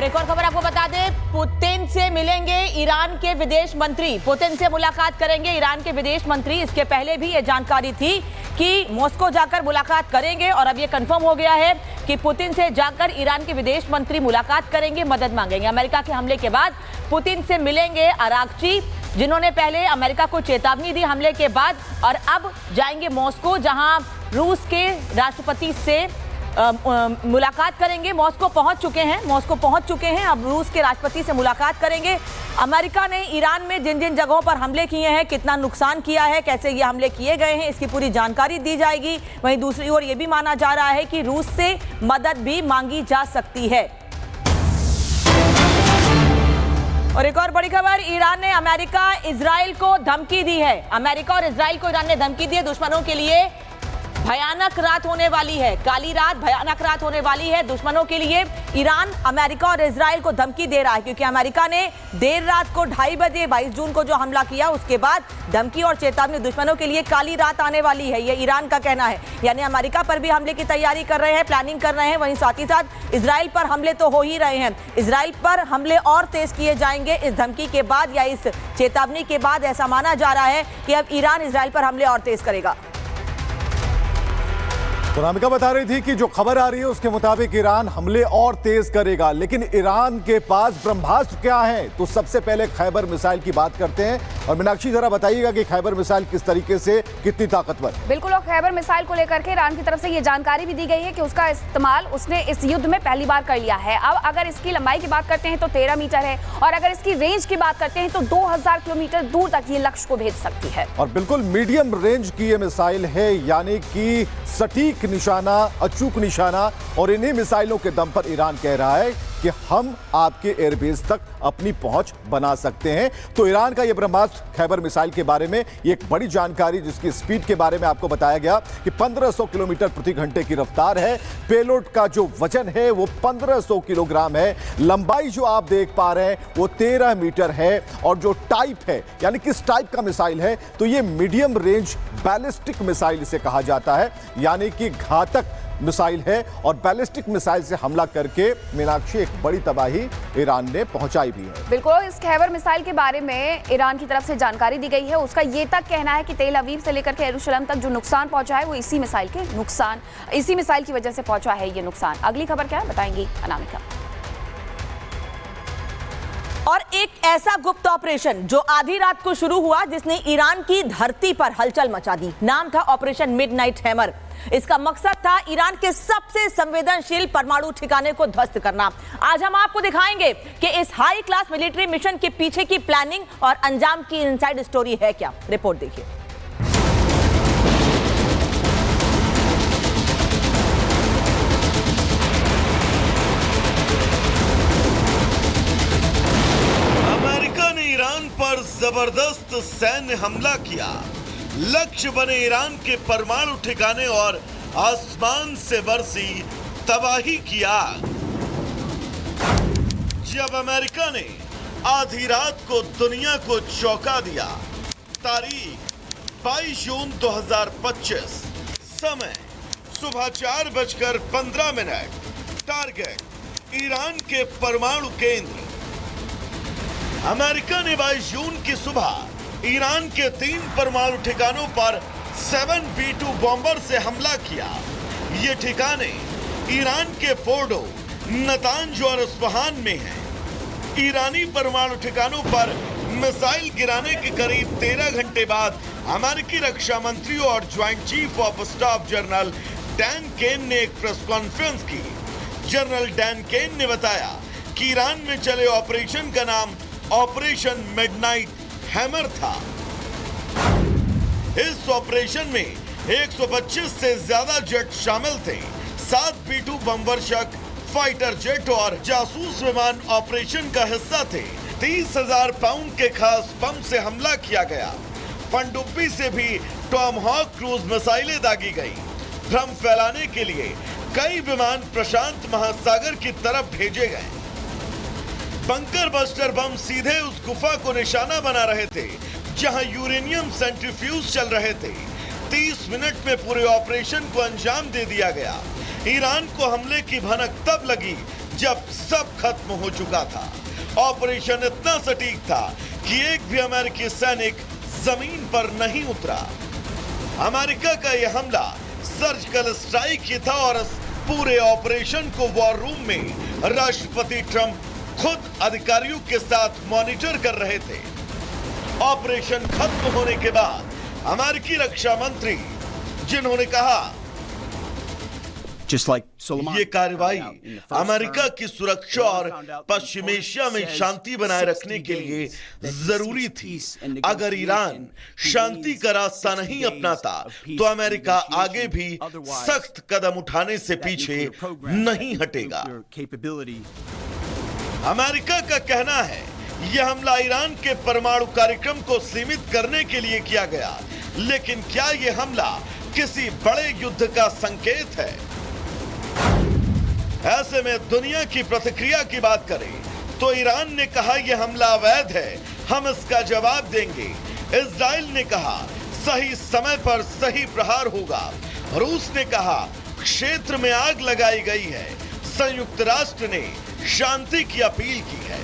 एक और खबर आपको बता दें, पुतिन से मिलेंगे ईरान के विदेश मंत्री। पुतिन से मुलाकात करेंगे ईरान के विदेश मंत्री। इसके पहले भी ये जानकारी थी कि मॉस्को जाकर मुलाकात करेंगे और अब ये कंफर्म हो गया है कि पुतिन से जाकर ईरान के विदेश मंत्री मुलाकात करेंगे, मदद मांगेंगे। अमेरिका के हमले के बाद पुतिन से मिलेंगे अरागची, जिन्होंने पहले अमेरिका को चेतावनी दी हमले के बाद, और अब जाएंगे मॉस्को, जहां रूस के राष्ट्रपति से मुलाकात करेंगे। मॉस्को पहुंच चुके हैं, अब रूस के राष्ट्रपति से मुलाकात करेंगे। अमेरिका ने ईरान में जिन जिन जगहों पर हमले किए हैं, कितना नुकसान किया है, कैसे ये हमले किए गए हैं, इसकी पूरी जानकारी दी जाएगी। वहीं दूसरी ओर ये भी माना जा रहा है कि रूस से मदद भी मांगी जा सकती है। और एक और बड़ी खबर, ईरान ने अमेरिका इजराइल को धमकी दी है। अमेरिका और इजराइल को ईरान ने धमकी दी है। दुश्मनों के लिए भयानक रात होने वाली है, काली रात, भयानक रात होने वाली है दुश्मनों के लिए। ईरान अमेरिका और इजराइल को धमकी दे रहा है, क्योंकि अमेरिका ने देर रात को 2:30 बजे 22 जून को जो हमला किया, उसके बाद धमकी और चेतावनी, दुश्मनों के लिए काली रात आने वाली है, ये ईरान का कहना है। यानी अमेरिका पर भी हमले की तैयारी कर रहे हैं, प्लानिंग कर रहे हैं। वहीं साथ ही साथ इजराइल पर हमले तो हो ही रहे हैं। इजराइल पर हमले और तेज किए जाएंगे इस धमकी के बाद या इस चेतावनी के बाद। ऐसा माना जा रहा है कि अब ईरान इजराइल पर हमले और तेज करेगा। तो अनामिका बता रही थी कि जो खबर आ रही है उसके मुताबिक ईरान हमले और तेज करेगा, लेकिन ईरान के पास ब्रह्मास्त्र क्या है? तो सबसे पहले खैबर मिसाइल की बात करते हैं। और मीनाक्षी जरा बताइएगा कि खैबर मिसाइल किस तरीके से, कितनी ताकतवर? बिल्कुल, और खैबर मिसाइल को लेकर के ईरान की तरफ से ये जानकारी भी दी गई है कि उसका इस्तेमाल उसने इस युद्ध में पहली बार कर लिया है। अब अगर इसकी लंबाई की बात करते हैं तो 13 मीटर है, और अगर इसकी रेंज की बात करते हैं तो 2000 किलोमीटर दूर तक ये लक्ष्य को भेज सकती है। और बिल्कुल मीडियम रेंज की ये मिसाइल है, यानी कि सटीक निशाना, अचूक निशाना। और इन्हीं मिसाइलों के दम पर ईरान कह रहा है कि हम आपके एयरबेस तक अपनी पहुंच बना सकते हैं। तो ईरान का यह ब्रह्मास्त्र खैबर मिसाइल के बारे में ये एक बड़ी जानकारी, जिसकी स्पीड के बारे में आपको बताया गया कि 1500 किलोमीटर प्रति घंटे की रफ्तार है। पेलोड का जो वजन है वो 1500 किलोग्राम है। लंबाई जो आप देख पा रहे हैं वो 13 मीटर है। और जो टाइप है, यानी किस टाइप का मिसाइल है, तो ये मीडियम रेंज बैलिस्टिक मिसाइल इसे कहा जाता है, यानी कि घातक मिसाइल है। और बैलिस्टिक मिसाइल से हमला करके मीनाक्षी एक बड़ी तबाही ईरान ने पहुंचाई भी है। बिल्कुल, इस खैबर मिसाइल के बारे में ईरान की तरफ से जानकारी दी गई है। उसका ये तक कहना है कि तेल अवीव से लेकर के यरूशलेम तक जो नुकसान पहुंचा है वो इसी मिसाइल की वजह से पहुंचा है ये नुकसान। अगली खबर क्या है बताएंगी अनामिका। और एक ऐसा गुप्त ऑपरेशन जो आधी रात को शुरू हुआ, जिसने ईरान की धरती पर हलचल मचा दी। नाम था ऑपरेशन मिडनाइट हैमर। इसका मकसद था ईरान के सबसे संवेदनशील परमाणु ठिकाने को ध्वस्त करना। आज हम आपको दिखाएंगे कि इस हाई क्लास मिलिट्री मिशन के पीछे की प्लानिंग और अंजाम की इनसाइड स्टोरी है क्या। रिपोर्ट देखिए। अमेरिका ने ईरान पर जबरदस्त सैन्य हमला किया। लक्ष्य बने ईरान के परमाणु ठिकाने और आसमान से बरसी तबाही की आग। जब अमेरिका ने आधी रात को दुनिया को चौंका दिया। तारीख 22 जून 2025, समय सुबह 4:15। टारगेट ईरान के परमाणु केंद्र। अमेरिका ने 22 जून की सुबह ईरान के 3 परमाणु ठिकानों पर 7B2 बॉम्बर से हमला किया। ये ठिकाने ईरान के फोर्डो, नतांज और इस्फहान में हैं। ईरानी परमाणु ठिकानों पर मिसाइल गिराने के करीब 13 घंटे बाद अमेरिकी रक्षा मंत्री और joint chief of staff general Dan Caine ने एक प्रेस कॉन्फ्रेंस की। जनरल डैन केन ने बताया कि ईरान में चले ऑपरेशन का नाम ऑपरेशन मिडनाइट हैमर था। इस ऑपरेशन में 125 से ज्यादा जेट शामिल थे। 7B2 बमवर्षक, फाइटर जेट और जासूस विमान ऑपरेशन का हिस्सा थे। 30,000 पाउंड के खास बम से हमला किया गया। पनडुब्बी से भी टॉमहॉक क्रूज मिसाइलें दागी गई। भ्रम फैलाने के लिए कई विमान प्रशांत महासागर की तरफ भेजे गए। बंकर बस्टर बम सीधे उस गुफा को निशाना बना रहे थे जहां यूरेनियम सेंट्रीफ्यूज चल रहे थे। 30 मिनट में पूरे ऑपरेशन को अंजाम दे दिया गया। ईरान को हमले की भनक तब लगी जब सब खत्म हो चुका था। ऑपरेशन इतना सटीक था कि एक भी अमेरिकी सैनिक जमीन पर नहीं उतरा। अमेरिका का यह हमला सर्जिकल स्ट्राइक ही था और इस पूरे ऑपरेशन को वॉर रूम में राष्ट्रपति ट्रंप खुद अधिकारियों के साथ मॉनिटर कर रहे थे। ऑपरेशन खत्म होने के बाद अमेरिकी रक्षा मंत्री जिन्होंने कहा ये कार्रवाई अमेरिका की सुरक्षा और पश्चिम एशिया में शांति बनाए रखने के लिए जरूरी थी। अगर ईरान शांति का रास्ता नहीं अपनाता तो अमेरिका आगे भी सख्त कदम उठाने से पीछे नहीं हटेगा। अमेरिका का कहना है यह हमला ईरान के परमाणु कार्यक्रम को सीमित करने के लिए किया गया, लेकिन क्या यह हमला किसी बड़े युद्ध का संकेत है? ऐसे में दुनिया की प्रतिक्रिया की बात करें तो ईरान ने कहा यह हमला अवैध है, हम इसका जवाब देंगे। इजराइल ने कहा सही समय पर सही प्रहार होगा। रूस ने कहा क्षेत्र में आग लगाई गई है। संयुक्त राष्ट्र ने शांति की अपील की है।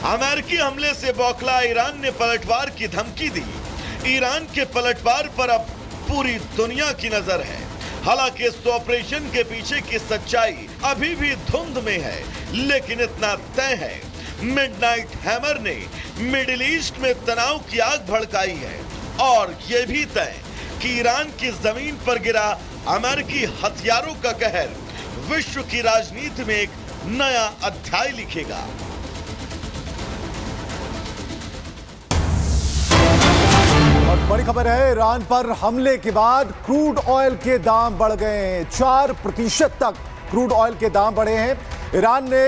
अमेरिकी हमले से बौखला ईरान ने पलटवार की धमकी दी। ईरान के पलटवार पर अब पूरी दुनिया की नजर है। हालांकि इस ऑपरेशन के पीछे की सच्चाई अभी भी धुंध में है, लेकिन इतना तय है मिडनाइट हैमर ने मिडिल ईस्ट में तनाव की आग भड़काई है और यह भी तय कि ईरान की जमीन पर गिरा अमेरिकी हथियारों का कहर विश्व की राजनीति में एक नया अध्याय लिखेगा। और बड़ी खबर है, ईरान पर हमले के बाद क्रूड ऑयल के दाम बढ़ गए हैं। 4% तक क्रूड ऑयल के दाम बढ़े हैं। ईरान ने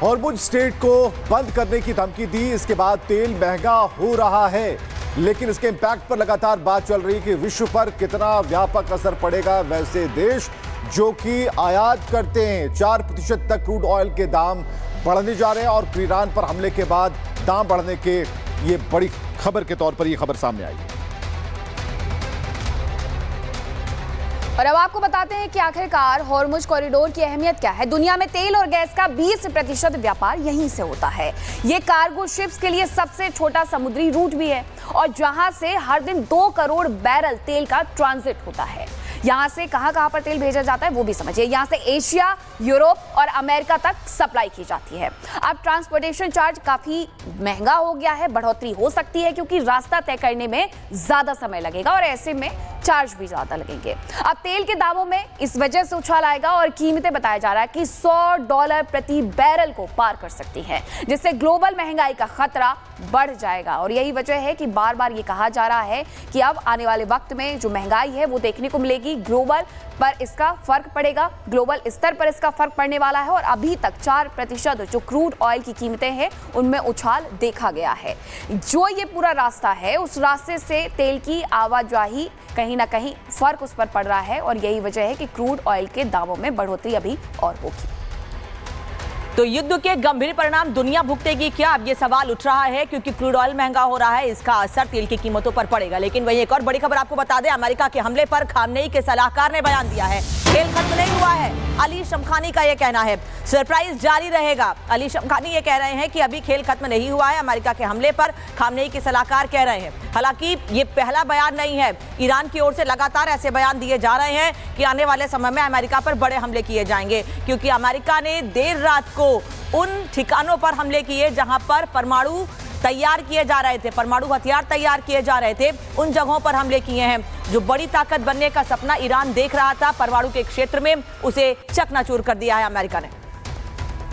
हॉर्मुज स्ट्रेट को बंद करने की धमकी दी। इसके बाद तेल महंगा हो रहा है, लेकिन इसके इंपैक्ट पर लगातार बात चल रही है कि विश्व पर कितना व्यापक असर पड़ेगा। वैसे देश जो कि आयात करते हैं, 4% तक क्रूड ऑयल के दाम बढ़ने जा रहे हैं और ईरान पर हमले के बाद दाम बढ़ने के ये बड़ी खबर के तौर पर ये खबर सामने आई है। और अब आपको बताते हैं कि आखिरकार हॉर्मुज कॉरिडोर की अहमियत क्या है। दुनिया में तेल और गैस का 20% व्यापार यहीं से होता है। ये कार्गो शिप्स के लिए सबसे छोटा समुद्री रूट भी है और जहां से हर दिन 2 करोड़ बैरल तेल का ट्रांजिट होता है। यहाँ से कहां पर तेल भेजा जाता है वो भी समझिए। यहाँ से एशिया, यूरोप और अमेरिका तक सप्लाई की जाती है। अब ट्रांसपोर्टेशन चार्ज काफी महंगा हो गया है, बढ़ोतरी हो सकती है क्योंकि रास्ता तय करने में ज्यादा समय लगेगा और ऐसे में चार्ज भी ज्यादा लगेंगे। अब तेल के दामों में इस वजह से उछाल आएगा और कीमतें बताया जा रहा है कि $100 प्रति बैरल को पार कर सकती हैं, जिससे ग्लोबल महंगाई का खतरा बढ़ जाएगा। और यही वजह है कि बार बार ये कहा जा रहा है कि अब आने वाले वक्त में जो महंगाई है वो देखने को मिलेगी। ग्लोबल पर इसका फर्क पड़ेगा, ग्लोबल स्तर पर इसका फर्क पड़ने वाला है और अभी तक 4% जो क्रूड ऑयल की कीमतें हैं उनमें उछाल देखा गया है। जो ये पूरा रास्ता है उस रास्ते से तेल की आवाजाही कहीं ना कहीं फर्क उस पर पड़ रहा है और यही वजह है कि क्रूड ऑयल के दामों में बढ़ोतरी अभी और होगी। तो युद्ध के गंभीर परिणाम दुनिया भुगतेगी क्या, अब ये सवाल उठ रहा है क्योंकि क्रूड ऑयल महंगा हो रहा है, इसका असर तेल की कीमतों पर पड़ेगा। लेकिन वहीं एक और बड़ी खबर आपको बता दें, अमेरिका के हमले पर खामनेई के सलाहकार ने बयान दिया है खेल खत्म नहीं हुआ है। अली शमखानी का यह कहना है सरप्राइज जारी रहेगा। अली शमखानी ये कह रहे हैं कि अभी खेल खत्म नहीं हुआ है। अमेरिका के हमले पर खामनेई के सलाहकार कह रहे हैं। हालांकि ये पहला बयान नहीं है, ईरान की ओर से लगातार ऐसे बयान दिए जा रहे हैं कि आने वाले समय में अमेरिका पर बड़े हमले किए जाएंगे, क्योंकि अमेरिका ने देर रात को उन ठिकानों पर हमले किए जहां पर परमाणु तैयार किए जा रहे थे, परमाणु हथियार तैयार किए जा रहे थे, उन जगहों पर हमले किए हैं। जो बड़ी ताकत बनने का सपना ईरान देख रहा था परमाणु के क्षेत्र में, उसे चकनाचूर कर दिया है अमेरिका ने।